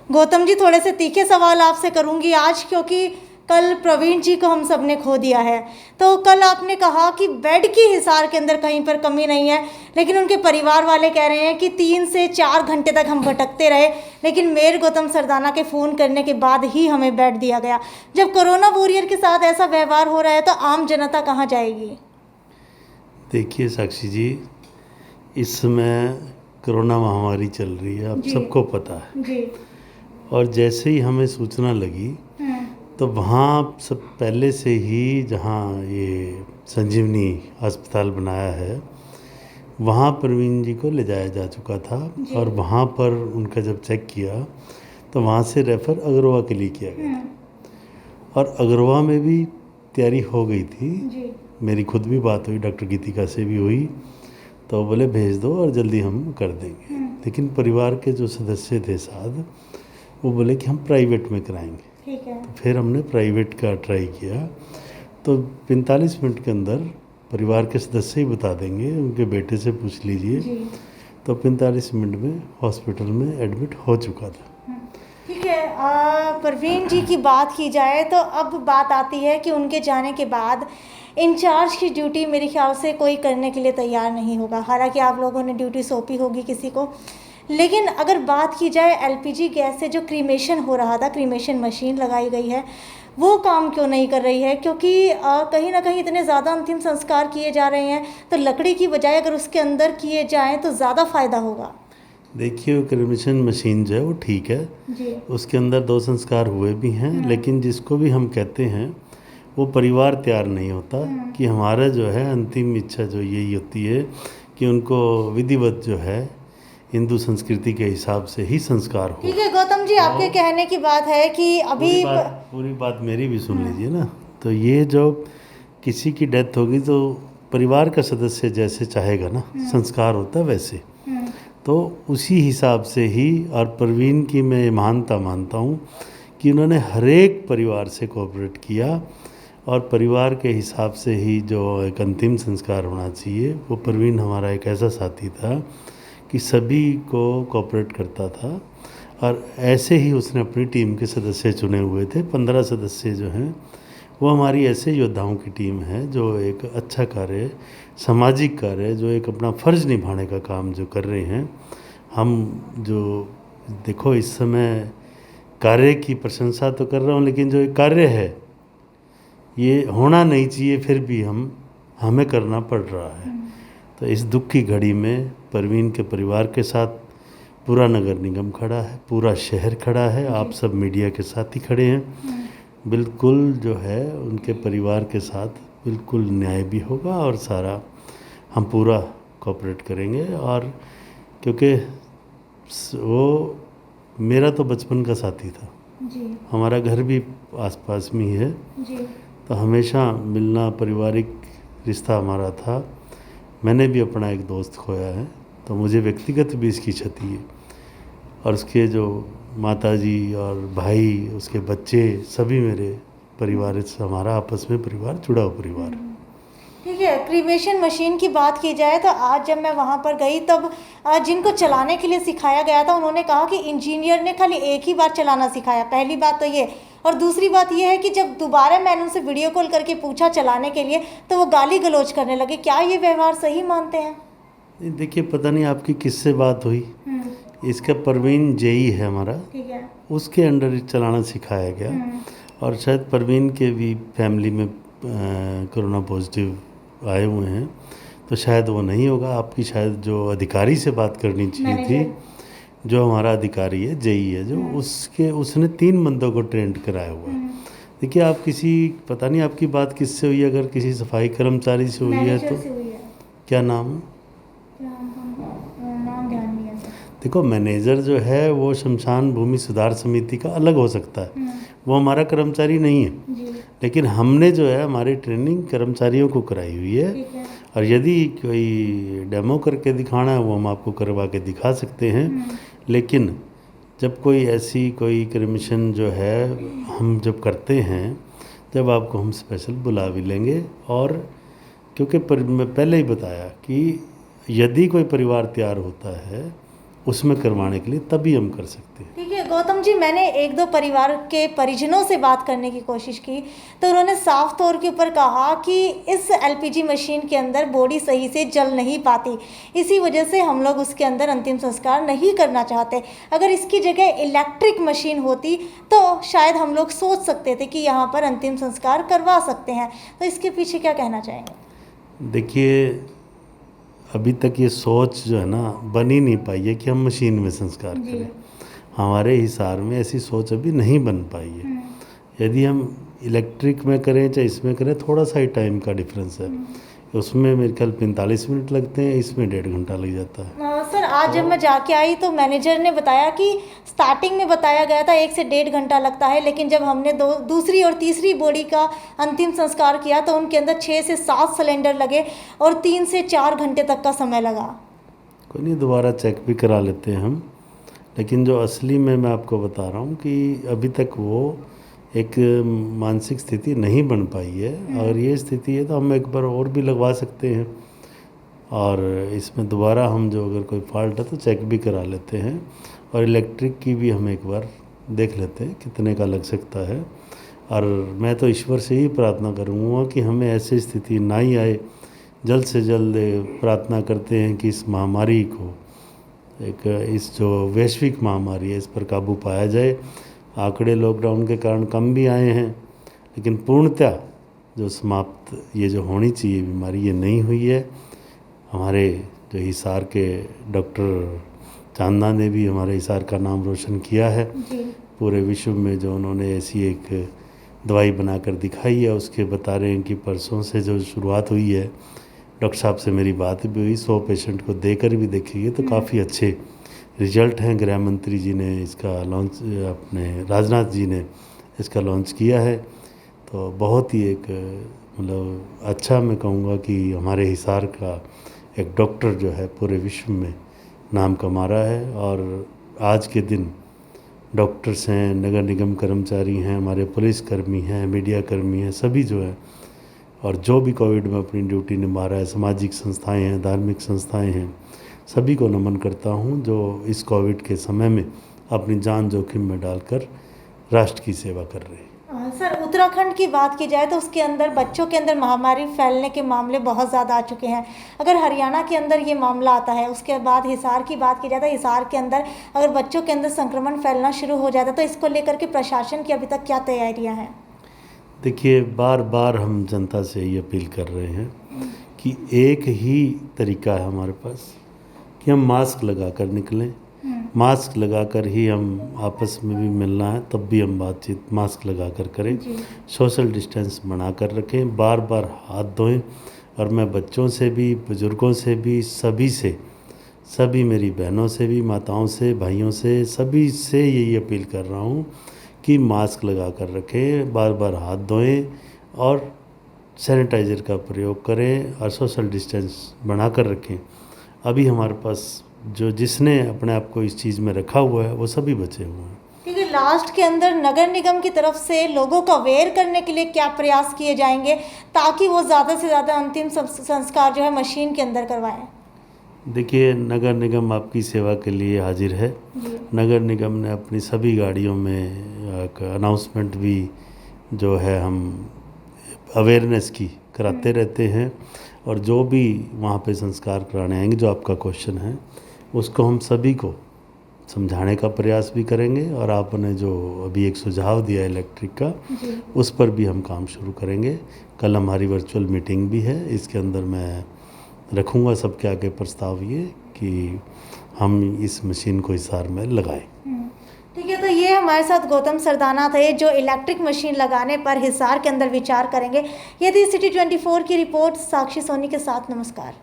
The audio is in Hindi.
गौतम जी, थोड़े से तीखे सवाल आपसे करूंगी आज, क्योंकि कल प्रवीण जी को हम सब ने खो दिया है। तो कल आपने कहा कि बेड की हिसार के अंदर कहीं पर कमी नहीं है, लेकिन उनके परिवार वाले कह रहे हैं कि 3 से 4 घंटे तक हम भटकते रहे, लेकिन मेयर गौतम सरदाना के फ़ोन करने के बाद ही हमें बेड दिया गया। जब कोरोना वॉरियर के साथ ऐसा व्यवहार हो रहा है तो आम जनता कहाँ जाएगी? देखिए साक्षी जी, इस समय कोरोना महामारी चल रही है, आप सबको पता है जी। और जैसे ही हमें सूचना लगी तो वहाँ सब पहले से ही, जहाँ ये संजीवनी अस्पताल बनाया है, वहाँ प्रवीण जी को ले जाया जा चुका था और वहाँ पर उनका जब चेक किया तो वहाँ से रेफ़र अग्रवा के लिए किया गया था और अग्रवा में भी तैयारी हो गई थी। मेरी खुद भी बात हुई, डॉक्टर गीतिका से भी हुई, तो बोले भेज दो और जल्दी हम कर देंगे। लेकिन परिवार के जो सदस्य थे साथ, वो बोले कि हम प्राइवेट में कराएंगे। ठीक है। तो फिर हमने प्राइवेट का ट्राई किया, तो 45 मिनट के अंदर परिवार के सदस्य ही बता देंगे, उनके बेटे से पूछ लीजिए, तो 45 मिनट में हॉस्पिटल में एडमिट हो चुका था। ठीक है। प्रवीण जी की बात की जाए तो अब बात आती है कि उनके जाने के बाद इंचार्ज की ड्यूटी मेरे ख्याल से कोई करने के लिए तैयार नहीं होगा। हालांकि आप लोगों ने ड्यूटी सौंपी होगी किसी को, लेकिन अगर बात की जाए एलपीजी गैस से जो क्रीमेशन हो रहा था, क्रीमेशन मशीन लगाई गई है, वो काम क्यों नहीं कर रही है? क्योंकि कहीं ना कहीं इतने ज़्यादा अंतिम संस्कार किए जा रहे हैं, तो लकड़ी की बजाय अगर उसके अंदर किए जाएँ तो ज़्यादा फ़ायदा होगा। देखिए, क्रीमेशन मशीन जो है वो ठीक है जी। उसके अंदर 2 संस्कार हुए भी हैं, लेकिन जिसको भी हम कहते हैं वो परिवार तैयार नहीं होता कि हमारा जो है अंतिम इच्छा जो यही होती है कि उनको विधिवत जो है हिंदू संस्कृति के हिसाब से ही संस्कार हो। ठीक है गौतम जी, आपके कहने की बात है कि अभी पूरी बात मेरी भी सुन लीजिए ना। तो ये जो किसी की डेथ होगी तो परिवार का सदस्य जैसे चाहेगा ना, संस्कार होता है वैसे, तो उसी हिसाब से ही। और प्रवीण की मैं महानता मानता हूँ कि उन्होंने हर एक परिवार से कोऑपरेट किया और परिवार के हिसाब से ही जो एक अंतिम संस्कार होना चाहिए, वो प्रवीण हमारा एक ऐसा साथी था कि सभी को कोऑपरेट करता था। और ऐसे ही उसने अपनी टीम के सदस्य चुने हुए थे। 15 सदस्य जो हैं वो हमारी ऐसे योद्धाओं की टीम है जो एक अच्छा कार्य, सामाजिक कार्य, जो एक अपना फ़र्ज़ निभाने का काम जो कर रहे हैं। हम जो देखो इस समय कार्य की प्रशंसा तो कर रहा हूँ, लेकिन जो एक कार्य है ये होना नहीं चाहिए, फिर भी हमें करना पड़ रहा है। तो इस दुख की घड़ी में प्रवीण के परिवार के साथ पूरा नगर निगम खड़ा है, पूरा शहर खड़ा है, आप सब मीडिया के साथ ही खड़े हैं। बिल्कुल जो है उनके परिवार के साथ बिल्कुल न्याय भी होगा और सारा हम पूरा कोऑपरेट करेंगे। और क्योंकि वो मेरा तो बचपन का साथी था जी। हमारा घर भी आसपास में ही है जी। तो हमेशा मिलना, पारिवारिक रिश्ता हमारा था। मैंने भी अपना एक दोस्त खोया है, तो मुझे व्यक्तिगत भी इसकी क्षति है। और उसके जो माताजी और भाई, उसके बच्चे, सभी मेरे परिवार से, हमारा आपस में परिवार जुड़ा हुआ परिवार है। ठीक है। क्रीमेशन मशीन की बात की जाए तो आज जब मैं वहाँ पर गई तब जिनको चलाने के लिए सिखाया गया था उन्होंने कहा कि इंजीनियर ने खाली एक ही बार चलाना सिखाया। पहली बात तो ये, और दूसरी बात ये है कि जब दोबारा मैंने उनसे वीडियो कॉल करके पूछा चलाने के लिए तो वो गाली गलौज करने लगे। क्या ये व्यवहार सही मानते हैं? देखिए, पता नहीं आपकी किससे बात हुई। इसका प्रवीण जेई है हमारा, ठीक है, उसके अंडर चलाना सिखाया गया। और शायद प्रवीण के भी फैमिली में कोरोना पॉजिटिव आए हुए हैं, तो शायद वो नहीं होगा। आपकी शायद जो अधिकारी से बात करनी चाहिए थी, जो हमारा अधिकारी है, जेई है, जो उसने 3 बंदों को ट्रेंड कराया हुआ है। देखिए, आप किसी, पता नहीं आपकी बात किससे हुई, अगर किसी सफाई कर्मचारी से हुई है तो क्या नाम है? नाम ध्यान नहीं है। देखो, मैनेजर जो है वो शमशान भूमि सुधार समिति का अलग हो सकता है, वो हमारा कर्मचारी नहीं है। लेकिन हमने जो है हमारी ट्रेनिंग कर्मचारियों को कराई हुई है। और यदि कोई डेमो करके दिखाना है वो हम आपको करवा के दिखा सकते हैं। लेकिन जब कोई ऐसी कोई क्रीमेशन जो है हम जब करते हैं, जब आपको हम स्पेशल बुला भी लेंगे। और क्योंकि मैं पहले ही बताया कि यदि कोई परिवार तैयार होता है उसमें करवाने के लिए, तभी हम कर सकते हैं। ठीक है गौतम जी, मैंने एक दो परिवार के परिजनों से बात करने की कोशिश की तो उन्होंने साफ तौर के ऊपर कहा कि इस एलपीजी मशीन के अंदर बॉडी सही से जल नहीं पाती, इसी वजह से हम लोग उसके अंदर अंतिम संस्कार नहीं करना चाहते। अगर इसकी जगह इलेक्ट्रिक मशीन होती तो शायद हम लोग सोच सकते थे कि यहाँ पर अंतिम संस्कार करवा सकते हैं। तो इसके पीछे क्या कहना चाहेंगे? देखिए, अभी तक ये सोच जो है ना बन ही नहीं पाई है कि हम मशीन में संस्कार करें। हमारे हिसार में ऐसी सोच अभी नहीं बन पाई है। यदि हम इलेक्ट्रिक में करें चाहे इसमें करें, थोड़ा सा ही टाइम का डिफरेंस है। उसमें मेरे ख्याल 45 मिनट लगते हैं, इसमें 1.5 घंटा लग जाता है। सर, आज जब मैं जाके आई तो मैनेजर ने बताया कि स्टार्टिंग में बताया गया था 1 से 1.5 घंटा लगता है, लेकिन जब हमने दूसरी और तीसरी बॉडी का अंतिम संस्कार किया तो उनके अंदर 6 से 7 सिलेंडर लगे और 3 से 4 घंटे तक का समय लगा। कोई नहीं, दोबारा चेक भी करा लेते हैं हम। लेकिन जो असली में मैं आपको बता रहा हूँ कि अभी तक वो एक मानसिक स्थिति नहीं बन पाई है। अगर ये स्थिति है तो हम एक बार और भी लगवा सकते हैं, और इसमें दोबारा हम जो अगर कोई फॉल्ट है तो चेक भी करा लेते हैं, और इलेक्ट्रिक की भी हम एक बार देख लेते हैं कितने का लग सकता है। और मैं तो ईश्वर से ही प्रार्थना करूँगा कि हमें ऐसी स्थिति ना ही आए। जल्द से जल्द प्रार्थना करते हैं कि इस महामारी को, इस जो वैश्विक महामारी है, इस पर काबू पाया जाए। आंकड़े लॉकडाउन के कारण कम भी आए हैं, लेकिन पूर्णतः जो समाप्त ये जो होनी चाहिए बीमारी, ये नहीं हुई है। हमारे जो हिसार के डॉक्टर चांदा ने भी हमारे हिसार का नाम रोशन किया है पूरे विश्व में। जो उन्होंने ऐसी एक दवाई बनाकर दिखाई है, उसके बता रहे हैं कि परसों से जो शुरुआत हुई है, डॉक्टर साहब से मेरी बात भी हुई, 100 पेशेंट को देकर भी देखिए तो काफ़ी अच्छे रिजल्ट हैं। गृह मंत्री जी ने इसका लॉन्च, अपने राजनाथ जी ने इसका लॉन्च किया है। तो बहुत ही एक मतलब अच्छा, मैं कहूँगा कि हमारे हिसार का एक डॉक्टर जो है पूरे विश्व में नाम कमा रहा है। और आज के दिन डॉक्टर्स हैं, नगर निगम कर्मचारी हैं, हमारे पुलिसकर्मी हैं, मीडिया कर्मी हैं, सभी जो है, और जो भी कोविड में अपनी ड्यूटी निभा रहा है, सामाजिक संस्थाएं हैं, धार्मिक संस्थाएं हैं, सभी को नमन करता हूं जो इस कोविड के समय में अपनी जान जोखिम में डालकर राष्ट्र की सेवा कर रहे हैं। सर, उत्तराखंड की बात की जाए तो उसके अंदर बच्चों के अंदर महामारी फैलने के मामले बहुत ज़्यादा आ चुके हैं। अगर हरियाणा के अंदर ये मामला आता है, उसके बाद हिसार की बात की जाए तो हिसार के अंदर अगर बच्चों के अंदर संक्रमण फैलना शुरू हो जाता है तो इसको लेकर के प्रशासन की अभी तक क्या तैयारियां हैं? देखिए, बार बार हम जनता से ये अपील कर रहे हैं कि एक ही तरीका है हमारे पास कि हम मास्क लगा कर निकलें। मास्क लगाकर ही हम आपस में भी मिलना है, तब भी हम बातचीत मास्क लगा कर करें। सोशल डिस्टेंस बना कर रखें, बार बार हाथ धोएं। और मैं बच्चों से भी, बुज़ुर्गों से भी, सभी मेरी बहनों से भी, माताओं से, भाइयों से, सभी से यही अपील कर रहा हूँ कि मास्क लगा कर रखें, बार बार हाथ धोएं और सैनिटाइज़र का प्रयोग करें और सोशल डिस्टेंस बना कर रखें। अभी हमारे पास जो जिसने अपने आप को इस चीज़ में रखा हुआ है वो सभी बचे हुए हैं। ठीक है, लास्ट के अंदर नगर निगम की तरफ से लोगों को अवेयर करने के लिए क्या प्रयास किए जाएंगे ताकि वो ज़्यादा से ज़्यादा अंतिम संस्कार जो है मशीन के अंदर करवाएं? देखिए, नगर निगम आपकी सेवा के लिए हाजिर है। नगर निगम ने अपनी सभी गाड़ियों में एक अनाउंसमेंट भी जो है हम अवेयरनेस की कराते रहते हैं, और जो भी वहाँ पे संस्कार कराने आएंगे, जो आपका क्वेश्चन है उसको हम सभी को समझाने का प्रयास भी करेंगे। और आपने जो अभी एक सुझाव दिया इलेक्ट्रिक का, उस पर भी हम काम शुरू करेंगे। कल हमारी वर्चुअल मीटिंग भी है, इसके अंदर मैं रखूँगा सबके आगे प्रस्ताव ये कि हम इस मशीन को हिसार में लगाएं। ठीक है, तो ये हमारे साथ गौतम सरदाना थे जो इलेक्ट्रिक मशीन लगाने पर हिसार के अंदर विचार करेंगे। ये थी सिटी 24 की रिपोर्ट। साक्षी सोनी के साथ, नमस्कार।